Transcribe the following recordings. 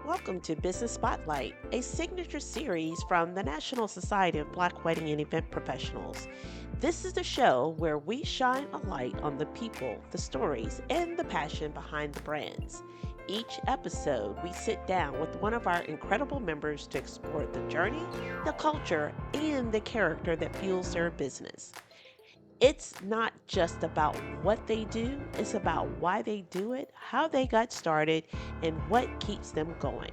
Welcome to Business Spotlight, a signature series from the National Society of Black Wedding and Event Professionals. This is the show where we shine a light on the people, the stories, and the passion behind the brands. Each episode, we sit down with one of our incredible members to explore the journey, the culture, and the character that fuels their business. It's not just about what they do, it's about why they do it, how they got started, and what keeps them going.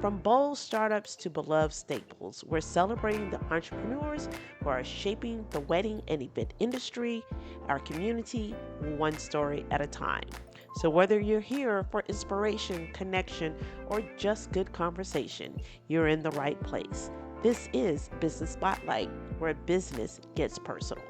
From bold startups to beloved staples, we're celebrating the entrepreneurs who are shaping the wedding and event industry, our community, one story at a time. So, whether you're here for inspiration, connection, or just good conversation, you're in the right place. This is Business Spotlight, where business gets personal.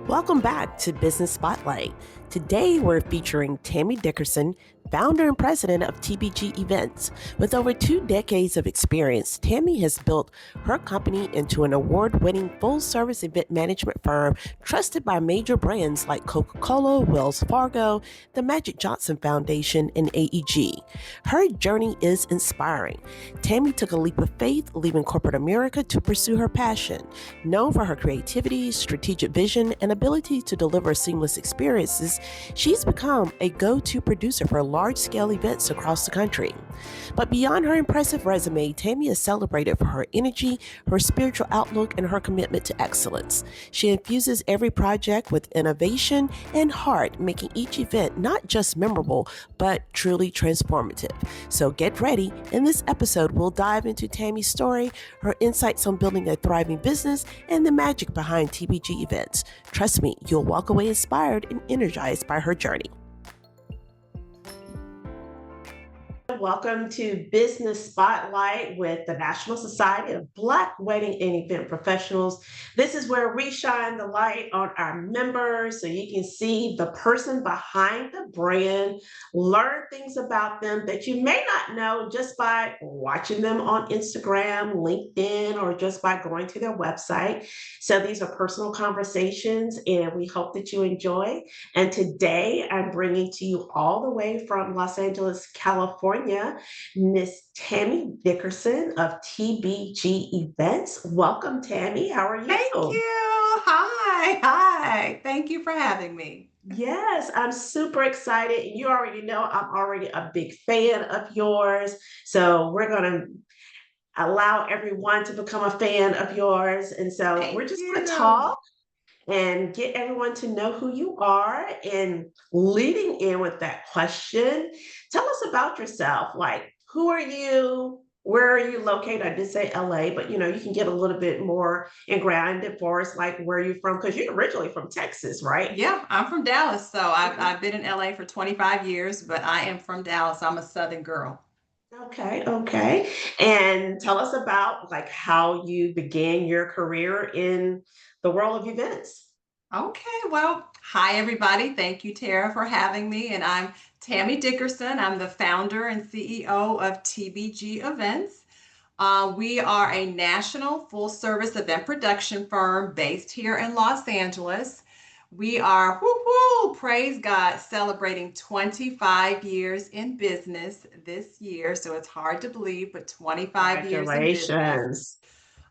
Welcome back to Business Spotlight. Today we're featuring Tammy Dickerson, founder and president of TBG Events. With over 2 decades of experience, Tammy has built her company into an award-winning full-service event management firm trusted by major brands like Coca-Cola, Wells Fargo, the Magic Johnson Foundation, and AEG. Her journey is inspiring. Tammy took a leap of faith, leaving corporate America to pursue her passion. Known for her creativity, strategic vision, and ability to deliver seamless experiences, she's become a go-to producer for large-scale events across the country. But beyond her impressive resume, Tammy is celebrated for her energy, her spiritual outlook, and her commitment to excellence. She infuses every project with innovation and heart, making each event not just memorable, but truly transformative. So get ready. In this episode, we'll dive into Tammy's story, her insights on building a thriving business, and the magic behind TBG events. Trust me, you'll walk away inspired and energized by her journey. Welcome to Business Spotlight with the National Society of Black Wedding and Event Professionals. This is where we shine the light on our members so you can see the person behind the brand, learn things about them that you may not know just by watching them on Instagram, LinkedIn, or just by going to their website. So these are personal conversations, and we hope that you enjoy. And today I'm bringing to you all the way from Los Angeles, California, Miss Tammy Dickerson of TBG Events. Welcome, Tammy. How are Thank you? you. Hi. Thank you for having me. Yes, I'm super excited. You already know I'm already a big fan of yours. So we're going to allow everyone to become a fan of yours. And so we're Thank just going to you. talk and get everyone to know who you are. And leading in with that question, tell us about yourself. Like, who are you? Where are you located? I did say LA, but you can get a little bit more and grounded for us, like where you're from, because you're originally from Texas, right? Yeah, I'm from Dallas. So I've, Mhm. I've been in LA for 25 years, but I am from Dallas. I'm a Southern girl. Okay, okay. And tell us about like how you began your career in the world of events. Okay, well, hi everybody. Thank you, Tara, for having me. And I'm Tammy Dickerson. I'm the founder and CEO of TBG Events. We are a national full service event production firm based here in Los Angeles. We are, whoo, whoo, praise God, celebrating 25 years in business this year. So it's hard to believe, but 25 years in business. Congratulations.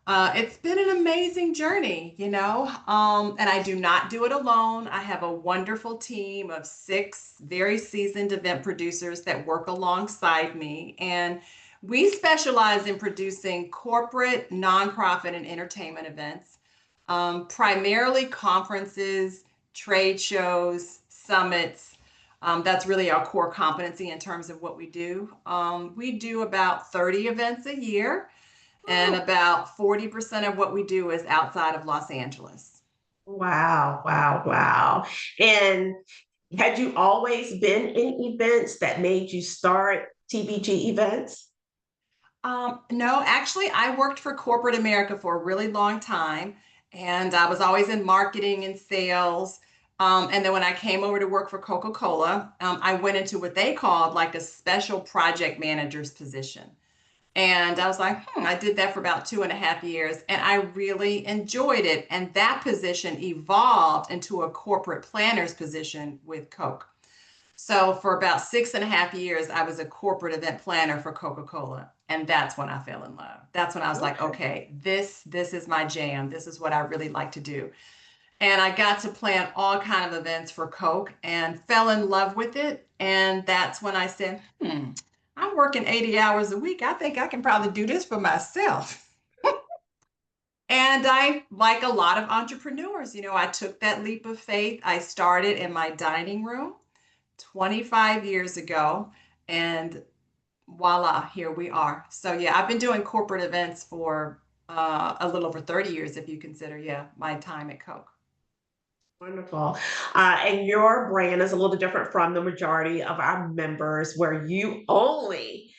It's been an amazing journey, and I do not do it alone. I have a wonderful team of 6 very seasoned event producers that work alongside me. And we specialize in producing corporate, nonprofit, and entertainment events, primarily conferences, trade shows, summits. That's really our core competency in terms of what we do. We do about 30 events a year, and Woo. about 40% of what we do is outside of Los Angeles. Wow, wow, wow. And had you always been in events that made you start TBG events? No, actually, I worked for corporate America for a really long time, and I was always in marketing and sales. And then when I came over to work for Coca-Cola, I went into what they called like a special project manager's position. And I was like, I did that for about 2.5 years, and I really enjoyed it. And that position evolved into a corporate planner's position with Coke. So for about 6.5 years, I was a corporate event planner for Coca-Cola. And that's when I fell in love. That's when I was like, Okay. okay, this is my jam. This is what I really like to do. And I got to plan all kind of events for Coke and fell in love with it. And that's when I said, I'm working 80 hours a week. I think I can probably do this for myself. And I, like a lot of entrepreneurs, I took that leap of faith. I started in my dining room 25 years ago, and voila, here we are. So yeah, I've been doing corporate events for a little over 30 years, if you consider, yeah, my time at Coke. Wonderful. And your brand is a little different from the majority of our members, where you only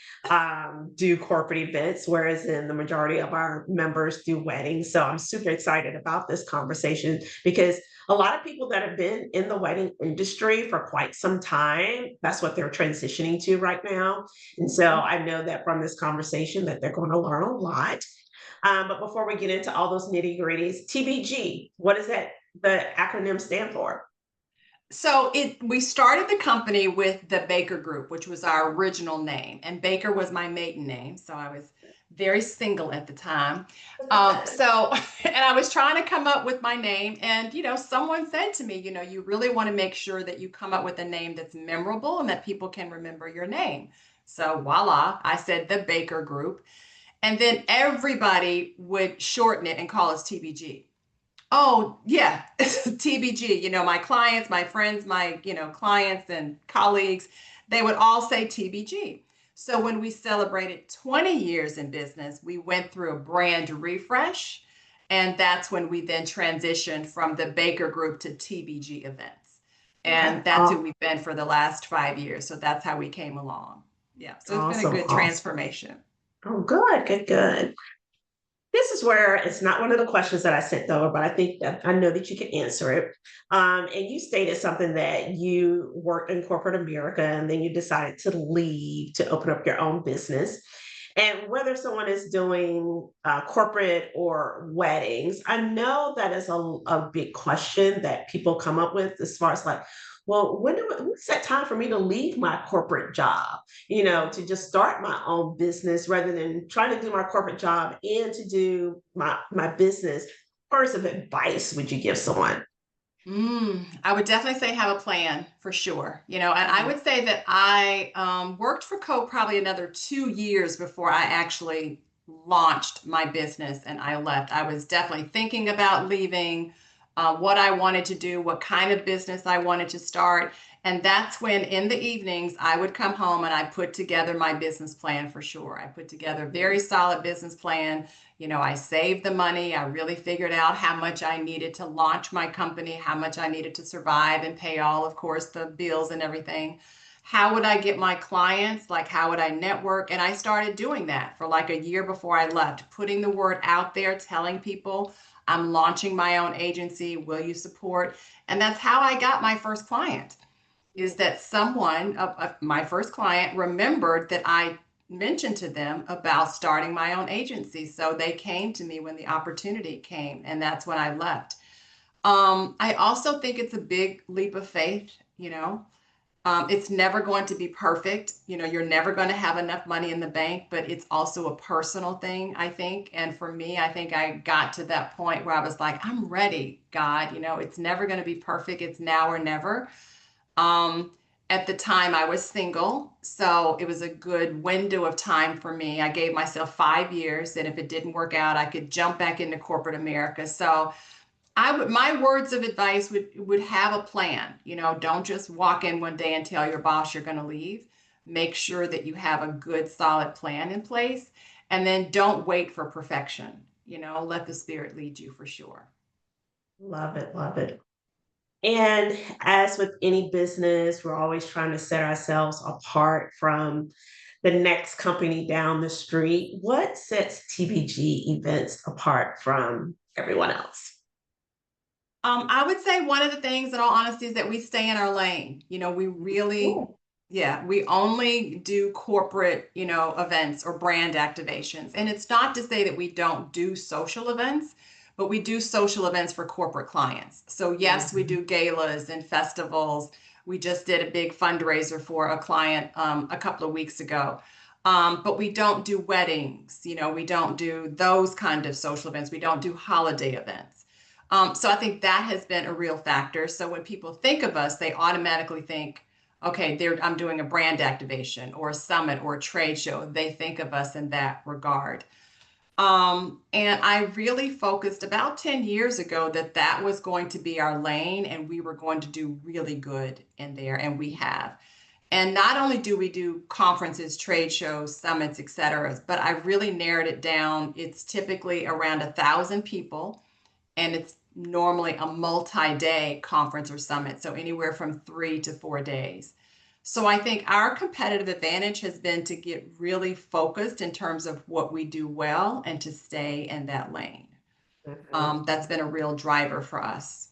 do corporate events, whereas in the majority of our members do weddings. So I'm super excited about this conversation because a lot of people that have been in the wedding industry for quite some time, that's what they're transitioning to right now. And so Mhm. I know that from this conversation that they're going to learn a lot. But before we get into all those nitty gritties, TBG, what does that the acronym stand for? So we started the company with the Baker Group, which was our original name, and Baker was my maiden name. So I was very single at the time. So and I was trying to come up with my name, and someone said to me, you really want to make sure that you come up with a name that's memorable and that people can remember your name. So voila, I said the Baker Group, and then everybody would shorten it and call us TBG. Oh, yeah, TBG. My clients, my friends, my, clients and colleagues, they would all say TBG. So when we celebrated 20 years in business, we went through a brand refresh. And that's when we then transitioned from the Baker Group to TBG Events. Okay. And that's who we've been for the last 5 years. So that's how we came along. Yeah. So it's been a Awesome. good Awesome. transformation. Oh, good, good, good. This is where it's not one of the questions that I sent over, but I think that I know that you can answer it. And you stated something that you worked in corporate America and then you decided to leave to open up your own business. And whether someone is doing corporate or weddings, I know that is a big question that people come up with as far as like, well, when's that time for me to leave my corporate job? To just start my own business rather than trying to do my corporate job and to do my business. What words of advice would you give someone? I would definitely say have a plan for sure. And I would say that I worked for Coke probably another 2 years before I actually launched my business and I left. I was definitely thinking about leaving, what I wanted to do, what kind of business I wanted to start. And that's when in the evenings I would come home and I put together my business plan for sure. I put together a very solid business plan. I saved the money. I really figured out how much I needed to launch my company, how much I needed to survive and pay all, of course, the bills and everything. How would I get my clients? Like, how would I network? And I started doing that for like a year before I left, putting the word out there, telling people I'm launching my own agency. Will you support? And that's how I got my first client, is that someone of my first client remembered that I mentioned to them about starting my own agency. So they came to me when the opportunity came, and that's when I left. I also think it's a big leap of faith. It's never going to be perfect. You're never going to have enough money in the bank, but it's also a personal thing, I think. And for me, I think I got to that point where I was like, I'm ready, God. It's never going to be perfect. It's now or never. Um, at the time, I was single, so it was a good window of time for me. I gave myself 5 years, and if it didn't work out, I could jump back into corporate America. So my words of advice would have a plan. Don't just walk in one day and tell your boss you're going to leave. Make sure that you have a good, solid plan in place, and then don't wait for perfection. Let the spirit lead you for sure. Love it, love it. And as with any business, we're always trying to set ourselves apart from the next company down the street. What sets TBG events apart from everyone else? I would say one of the things, in all honesty, is that we stay in our lane. We really, yeah, we only do corporate, events or brand activations. And it's not to say that we don't do social events, but we do social events for corporate clients. So yes, we Mhm. do galas and festivals. We just did a big fundraiser for a client a couple of weeks ago. But we don't do weddings, we don't do those kind of social events. We don't do holiday events. So I think that has been a real factor. So when people think of us, they automatically think, okay, I'm doing a brand activation or a summit or a trade show. They think of us in that regard. And I really focused about 10 years ago that that was going to be our lane and we were going to do really good in there, and we have. And not only do we do conferences, trade shows, summits, et cetera, but I really narrowed it down. It's typically around 1,000 people, and it's normally a multi-day conference or summit, so anywhere from 3 to 4 days. So I think our competitive advantage has been to get really focused in terms of what we do well and to stay in that lane. Mhm. That's been a real driver for us.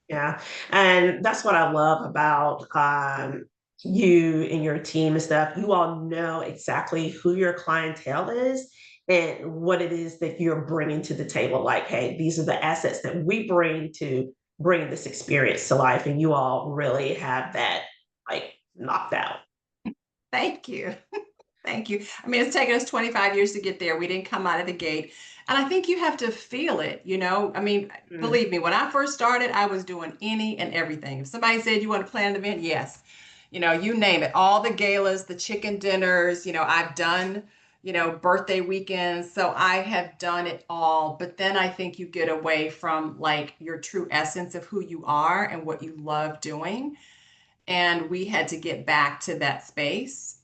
Yeah. And that's what I love about you and your team and stuff. You all know exactly who your clientele is and what it is that you're bringing to the table. Like, hey, these are the assets that we bring to bring this experience to life. And you all really have that like knocked out. Thank you. Thank you. I mean, it's taken us 25 years to get there. We didn't come out of the gate. And I think you have to feel it. I mean, Mm, believe me, when I first started, I was doing any and everything. If somebody said you want to plan an event, yes. You name it. All the galas, the chicken dinners, I've done, birthday weekends. So I have done it all. But then I think you get away from like your true essence of who you are and what you love doing, and we had to get back to that space.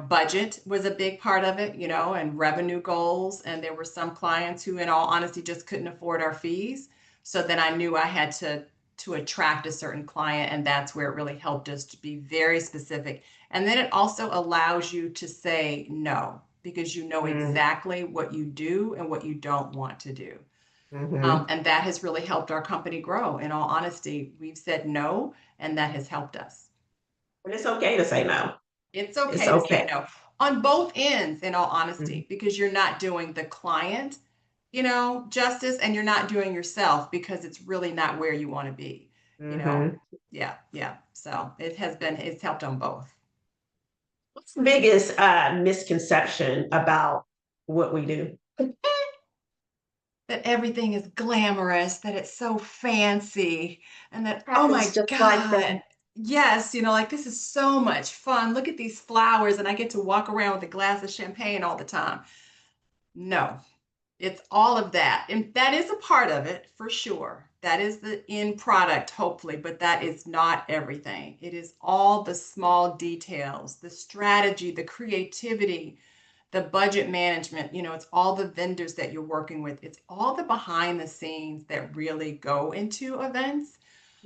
Budget was a big part of it, and revenue goals. And there were some clients who, in all honesty, just couldn't afford our fees. So then I knew I had to attract a certain client, and that's where it really helped us to be very specific. And then it also allows you to say no because you know mm, exactly what you do and what you don't want to do. mhm. And that has really helped our company grow. In all honesty, we've said no, and that has helped us. And it's okay to say no. It's It's okay to say okay. no on both ends, in all Mhm, honesty, because you're not doing the client, justice, and you're not doing yourself because it's really not where you want to be, you know. mhm. Yeah, yeah. So it's helped on both. What's the biggest misconception about what we do? That everything is glamorous, that it's so fancy, and that, oh Happens my just like God, that. yes, like this is so much fun. Look at these flowers, and I get to walk around with a glass of champagne all the time. No, it's all of that. And that is a part of it for sure. That is the end product, hopefully, but that is not everything. It is all the small details, the strategy, the creativity, the budget management. It's all the vendors that you're working with. It's all the behind the scenes that really go into events.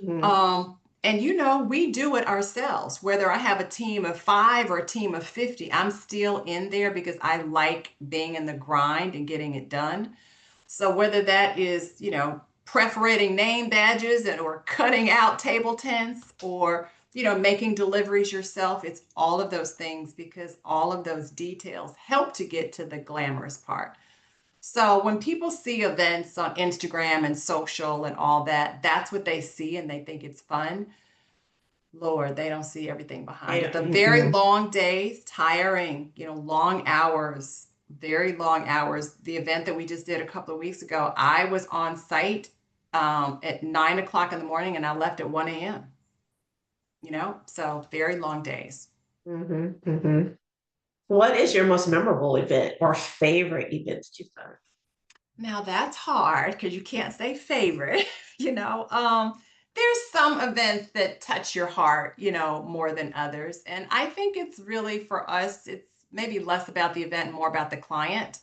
Mhm, And we do it ourselves, whether I have a team of 5 or a team of 50, I'm still in there because I like being in the grind and getting it done. So whether that is, perforating name badges and or cutting out table tents or, making deliveries yourself, it's all of those things because all of those details help to get to the glamorous part. So when people see events on Instagram and social and all that, that's what they see and they think it's fun. Lord, they don't see everything behind it. The very mm-mm. long days, tiring, long hours, very long hours. The event that we just did a couple of weeks ago, I was on site at 9 o'clock in the morning and I left at 1 a.m., so very long days. Mhm, mhm. What is your most memorable event or favorite event that you've done? Now that's hard because you can't say favorite, you know. There's some events that touch your heart, more than others. And I think it's really for us, it's maybe less about the event, more about the client.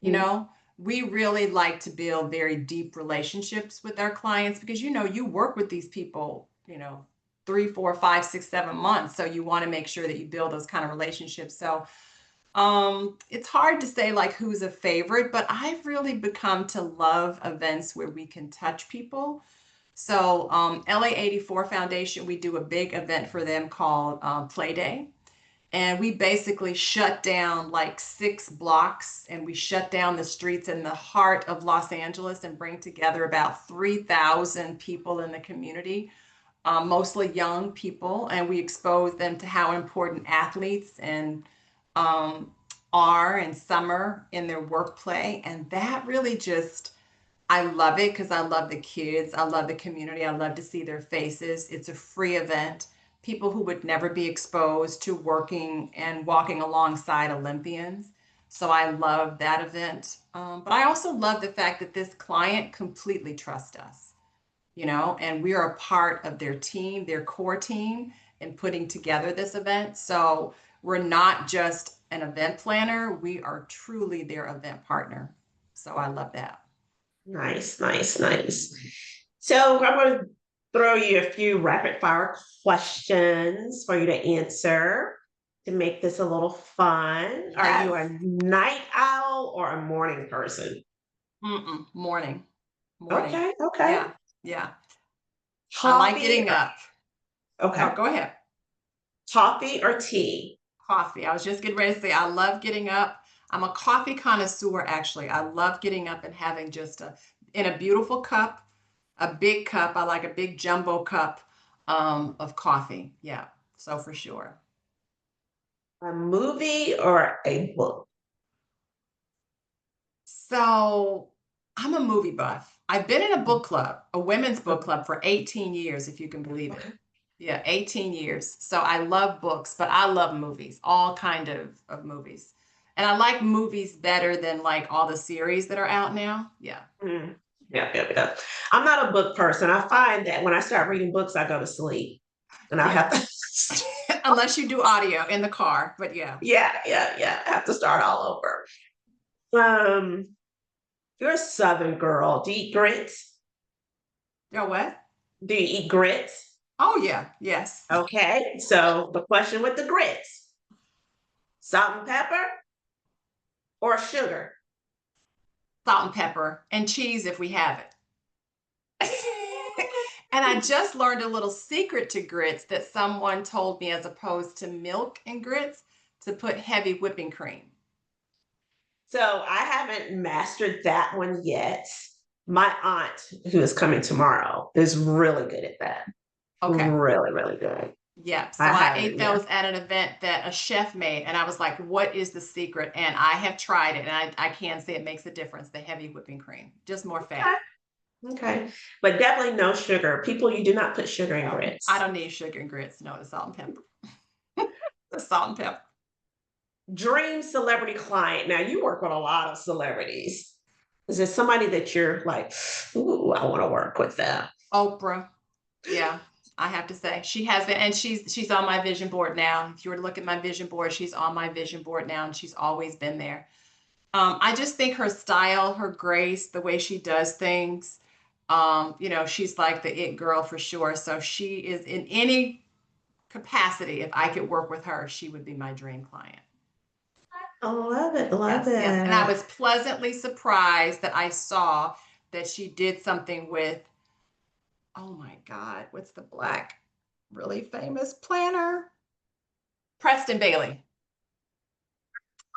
You Mhm, know, we really like to build very deep relationships with our clients because you work with these people, 3, 4, 5, 6, 7 months. So you want to make sure that you build those kind of relationships. So it's hard to say like who's a favorite, but I've really become to love events where we can touch people. So LA84 Foundation, we do a big event for them called Play Day. And we basically shut down like 6 blocks and we shut down the streets in the heart of Los Angeles and bring together about 3,000 people in the community mostly young people, and we expose them to how important athletes and um, are in summer in their work play. And that really just, I love it because I love the kids. I love the community. I love to see their faces. It's a free event. People who would never be exposed to working and walking alongside Olympians. So I love that event. But I also love the fact that this client completely trusts us, and we are a part of their team, their core team, in putting together this event. So we're not just an event planner, we are truly their event partner. So I love that. Nice, nice, nice. So I'm going to throw you a few rapid fire questions for you to answer to make this a little fun. Are you Yes. a night owl or a morning person? Mm-mm. Morning. Morning. Okay, okay. Yeah. Yeah. I like Coffee getting or up. Oh, okay. go ahead. Coffee or tea? Coffee. I was just getting ready to say I love getting up. I'm a coffee connoisseur, actually. I love getting up and having just in a beautiful cup, a big cup. I like a big jumbo cup of coffee. Yeah. So for sure. A movie or a book? So I'm a movie buff. I've been in a book club, a women's book Okay. club for 18 years, if you can believe it. Okay. Yeah, 18 years. So I love books, but I love movies, all kind of movies. And I like movies better than like all the series that are out now. Yeah. Mm. Yeah, yeah, yeah. I'm not a book person. I find that when I start reading books, I go to sleep, and I have Yeah. to. Unless you do audio in the car, but yeah. Yeah, yeah, yeah. I have to start all over. Um, you're a Southern girl. Do you eat grits? You know what? Do you eat grits? Oh yeah, yes. Okay, so the question with the grits: salt and pepper or sugar? Salt and pepper and cheese if we have it. And I just learned a little secret to grits that someone told me, as opposed to milk and grits, to put heavy whipping cream. So I haven't mastered that one yet. My aunt, who is coming tomorrow, is really good at that. Okay. Really, really good. Yep. So I I haven't, ate yeah. those at an event that a chef made, and I was like, what is the secret? And I have tried it, and I can say it makes a difference, the heavy whipping cream, just more fat. Okay, okay. But definitely no sugar. People, you do not put sugar in No, I grits. don't need sugar and grits. No, the salt and pepper. The salt and pepper. Dream celebrity client. Now you work with a lot of celebrities. Is there somebody that you're like, ooh, I want to work with them? Oprah. Yeah, I have to say she has been, and she's on my vision board now. If you were to look at my vision board, she's on my vision board now, and she's always been there. I just think her style, her grace, the way she does things, she's like the it girl for sure. So she is in any capacity. If I could work with her, she would be my dream client. I love it. Love Yes, yes. And I it. was pleasantly surprised that I saw that she did something with, oh my God, what's the black, really famous planner? Preston Bailey.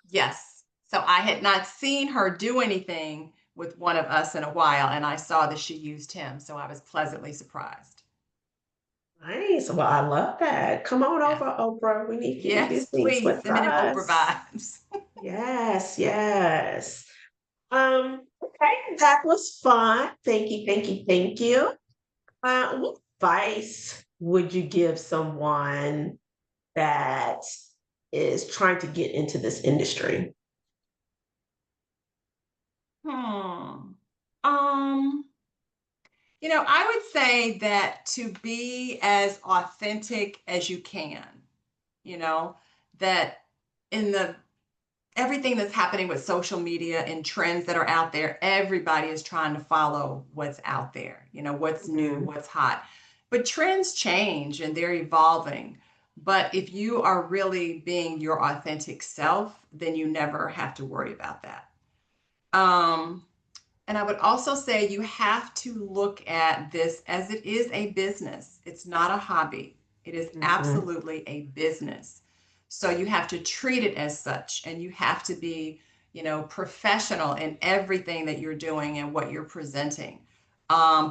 Yes. So I had not seen her do anything with one of us in a while, and I saw that she used him. So I was pleasantly surprised. Nice. Well, I love that. Come on Yes. over, Oprah. We need you to do Yes, things please with send me them Oprah us. vibes. Yes, yes. Okay, that was fun. Thank you, thank you, thank you. What advice would you give someone that is trying to get into this industry? Hmm. Um, I would say that to be as authentic as you can, you know, that in the everything that's happening with social media and trends that are out there, everybody is trying to follow what's out there, what's new, Mhm. what's hot. But trends change and they're evolving. But if you are really being your authentic self, then you never have to worry about that. Um, and I would also say you have to look at this as it is a business. It's not a hobby. It is Mhm. absolutely a business. So you have to treat it as such, and you have to be, professional in everything that you're doing and what you're presenting.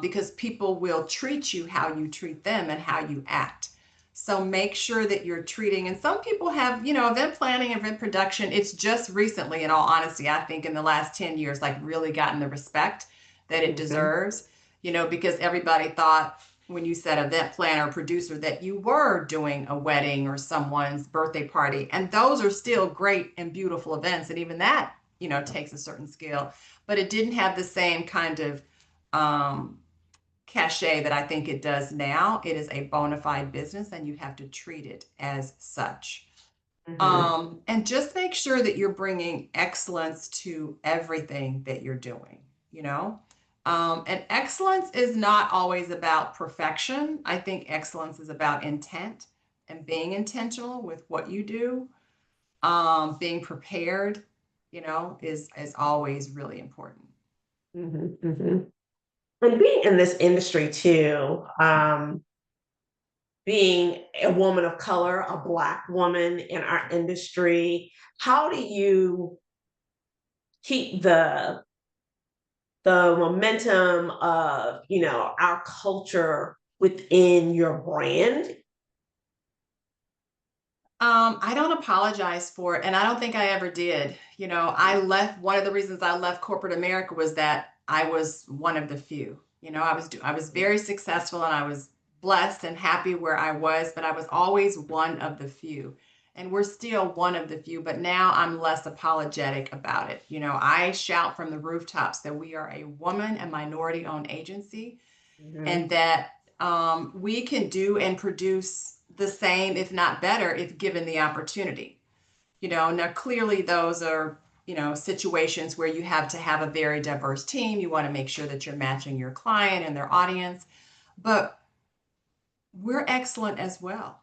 because people will treat you how you treat them and how you act. So make sure that you're treating, and some people have, event planning, event production. It's just recently, in all honesty, I think in the last 10 years, like really gotten the respect that it Mm-hmm. deserves, because everybody thought when you said event planner, producer, that you were doing a wedding or someone's birthday party. And those are still great and beautiful events. And even that, takes a certain skill, but it didn't have the same kind of um, cachet that I think it does now. It is a bona fide business and you have to treat it as such. Mm-hmm. And just make sure that you're bringing excellence to everything that you're doing, you know? And excellence is not always about perfection. I think excellence is about intent and being intentional with what you do. Being prepared, is always really important. Mm-hmm. Mm-hmm. And being in this industry too, being a woman of color, a Black woman in our industry, how do you keep the momentum of our culture within your brand? I don't apologize for it, and I don't think I ever did. I left. One of the reasons I left corporate America was that I was one of the few. I was very successful and I was blessed and happy where I was, but I was always one of the few. And we're still one of the few, but now I'm less apologetic about it. I shout from the rooftops that we are a woman and minority owned agency, Mhm. and that we can do and produce the same, if not better, if given the opportunity. Now clearly those are, situations where you have to have a very diverse team. You want to make sure that you're matching your client and their audience, but we're excellent as well.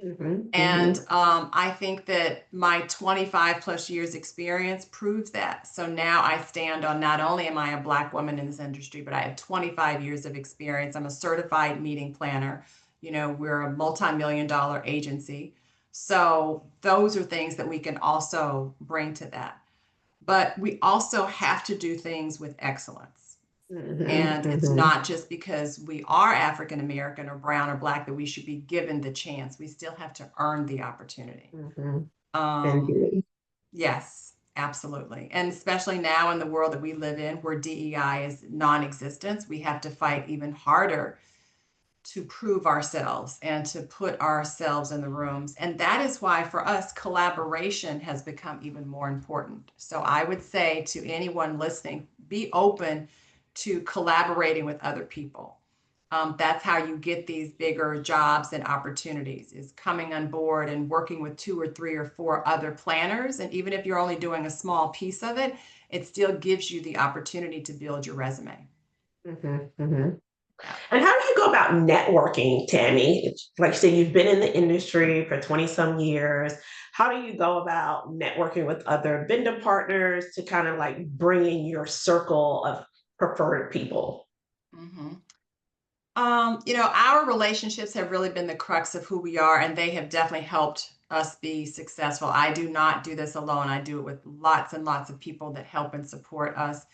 Mhm. And Mhm. I think that my 25 plus years experience proves that. So now I stand on, not only am I a Black woman in this industry, but I have 25 years of experience. I'm a certified meeting planner. We're a multi-million dollar agency. So those are things that we can also bring to that. But we also have to do things with excellence. Mhm. And it's Mhm. not just because we are African American or brown or black that we should be given the chance. We still have to earn the opportunity. Mhm. Um, Indeed. yes, absolutely. And especially now in the world that we live in where DEI is non existent, we have to fight even harder to prove ourselves and to put ourselves in the rooms. And that is why for us, collaboration has become even more important. So I would say to anyone listening, be open to collaborating with other people. That's how you get these bigger jobs and opportunities, is coming on board and working with two or three or four other planners. And even if you're only doing a small piece of it, it still gives you the opportunity to build your resume. Mhm. Mhm. Yeah. And how do you go about networking, Tammy? Like you said, you've been in the industry for 20 some years. How do you go about networking with other vendor partners to kind of like bring in your circle of preferred people? Mhm. Our relationships have really been the crux of who we are, and they have definitely helped us be successful. I do not do this alone. I do it with lots and lots of people that help and support us.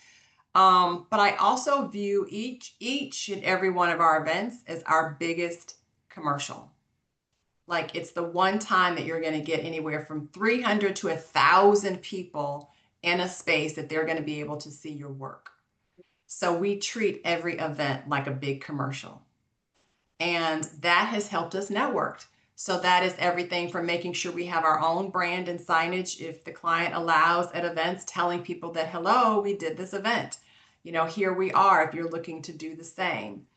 But I also view each and every one of our events as our biggest commercial. Like it's the one time that you're going to get anywhere from 300 to 1,000 people in a space that they're going to be able to see your work. So we treat every event like a big commercial. And that has helped us network. So that is everything from making sure we have our own brand and signage if the client allows at events, telling people that, hello, we did this event. Here we are if you're looking to do the same.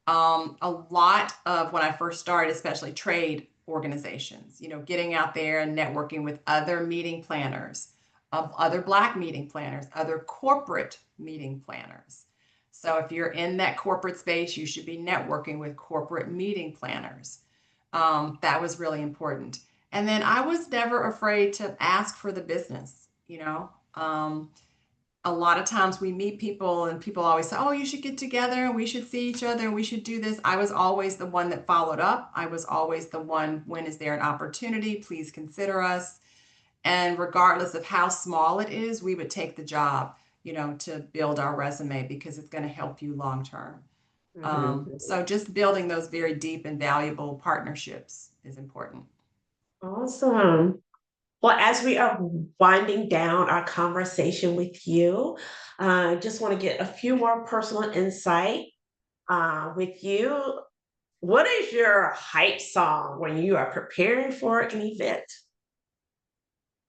A lot of when I first started, especially trade organizations, getting out there and networking with other meeting planners, of other Black meeting planners, other corporate meeting planners. So if you're in that corporate space, you should be networking with corporate meeting planners. That was really important. And then I was never afraid to ask for the business, a lot of times we meet people and people always say, oh, you should get together and we should see each other and we should do this. I was always the one that followed up. I was always the one, when is there an opportunity? Please consider us. And regardless of how small it is, we would take the job. to build our resume because it's going to help you long term. Mhm. So just building those very deep and valuable partnerships is important. Awesome. Well, as we are winding down our conversation with you, I just want to get a few more personal insight with you. What is your hype song when you are preparing for an event?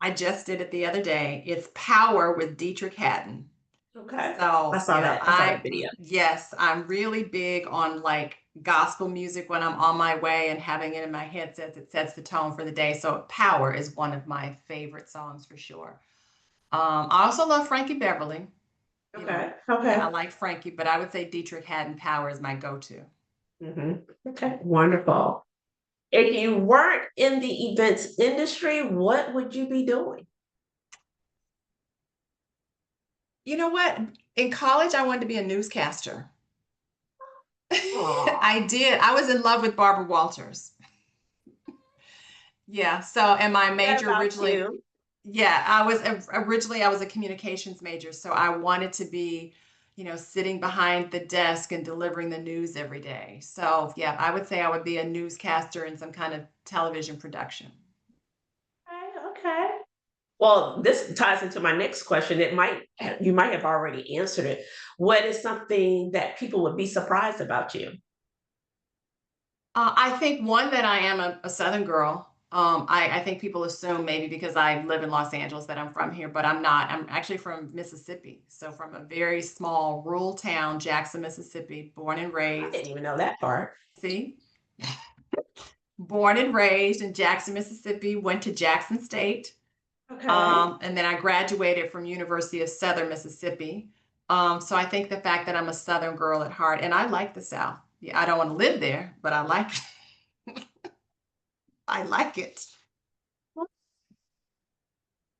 I just did it the other day. It's Power with Dietrich Haddon. Okay. I So, saw that. I saw that video. yes, I'm really big on like gospel music when I'm on my way and having it in my headsets. It sets the tone for the day. So, Power is one of my favorite songs for sure. I also love Frankie Beverly. You know, Okay. yeah, I Okay. like Frankie, but I would say Dietrich Haddon Power is my go-to. Okay. Wonderful. If you weren't in the events industry, what would you be doing? You know what? In college, I wanted to be a newscaster. Aw, I did. I was in love with Barbara Walters. Yeah. So, and my that major about originally, you? yeah, originally I was a communications major, so I wanted to be, sitting behind the desk and delivering the news every day. So, yeah, I would say I would be a newscaster in some kind of television production. Okay. Okay. Well, this ties into my next question. You might have already answered it. What is something that people would be surprised about you? I think one that I am a Southern girl. I think people assume maybe because I live in Los Angeles that I'm from here, but I'm not. I'm actually from Mississippi. So from a very small rural town, Jackson, Mississippi, born and I didn't raised. even know that part. See, born and raised in Jackson, Mississippi, went to Jackson State. Okay. And then I graduated from University of Southern Mississippi. So I think the fact that I'm a Southern girl at heart, and I like the South. Yeah, I don't want to live there, but I like it.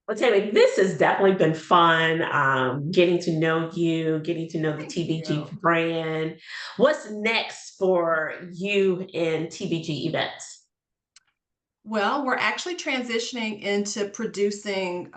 Well, Tammy, this has definitely been fun. Getting to know you, getting to know the Thank TBG you. brand. What's next for you in TBG events? Well, we're actually transitioning into producing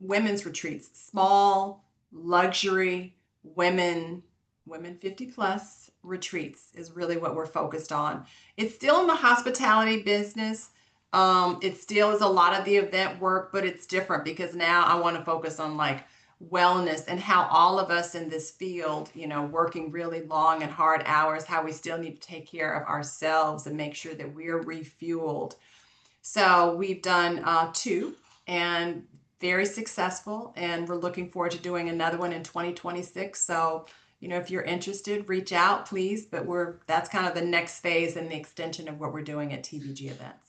women's retreats, small luxury women 50 plus retreats is really what we're focused on. It's still in the hospitality business. It still is a lot of the event work, but it's different because now I want to focus on like wellness and how all of us in this field, working really long and hard hours, how we still need to take care of ourselves and make sure that we're refueled. So we've done two and very successful, and we're looking forward to doing another one in 2026. So, if you're interested, reach out, please. But that's kind of the next phase and the extension of what we're doing at TBG events.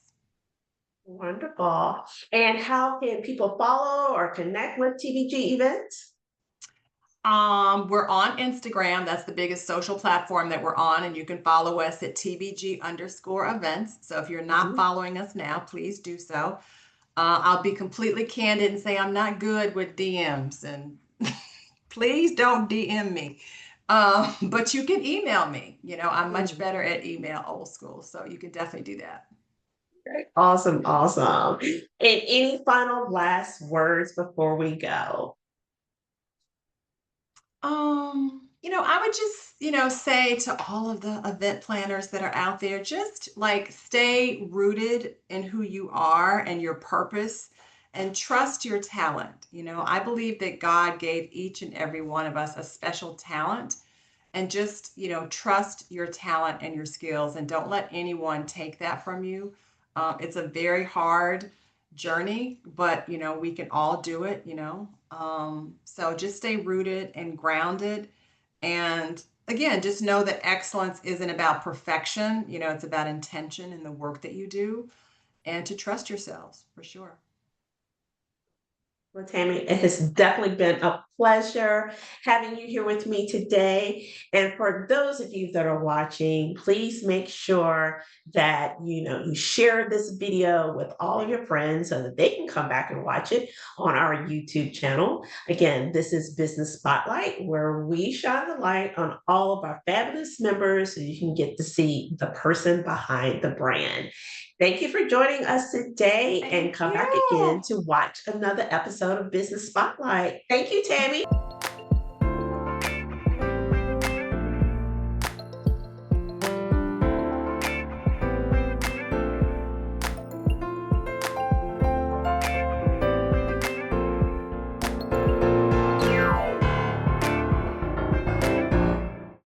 Wonderful. And how can people follow or connect with TBG events? We're on Instagram. That's the biggest social platform that we're on, and you can follow us at TBG_events. So if you're not Mhm. following us now, please do so. I'll be completely candid and say I'm not good with DMs, and please don't DM me. But you can email me. I'm much Mm. better at email, old school, so you can definitely do that. Awesome, awesome. And any final last words before we go? I would just, say to all of the event planners that are out there, just like stay rooted in who you are and your purpose and trust your talent. I believe that God gave each and every one of us a special talent, and just trust your talent and your skills and don't let anyone take that from you. It's a very hard journey, but we can all do it. So just stay rooted and grounded, and again, just know that excellence isn't about perfection. It's about intention in the work that you do, and to trust yourselves for sure. Well, Tammy, it has definitely been a pleasure having you here with me today. And for those of you that are watching, please make sure that you share this video with all of your friends so that they can come back and watch it on our YouTube channel. Again, this is Business Spotlight, where we shine the light on all of our fabulous members so you can get to see the person behind the brand. Thank you for joining us today and Thank come back again you. to watch another episode of Business Spotlight. Thank you, Tammy.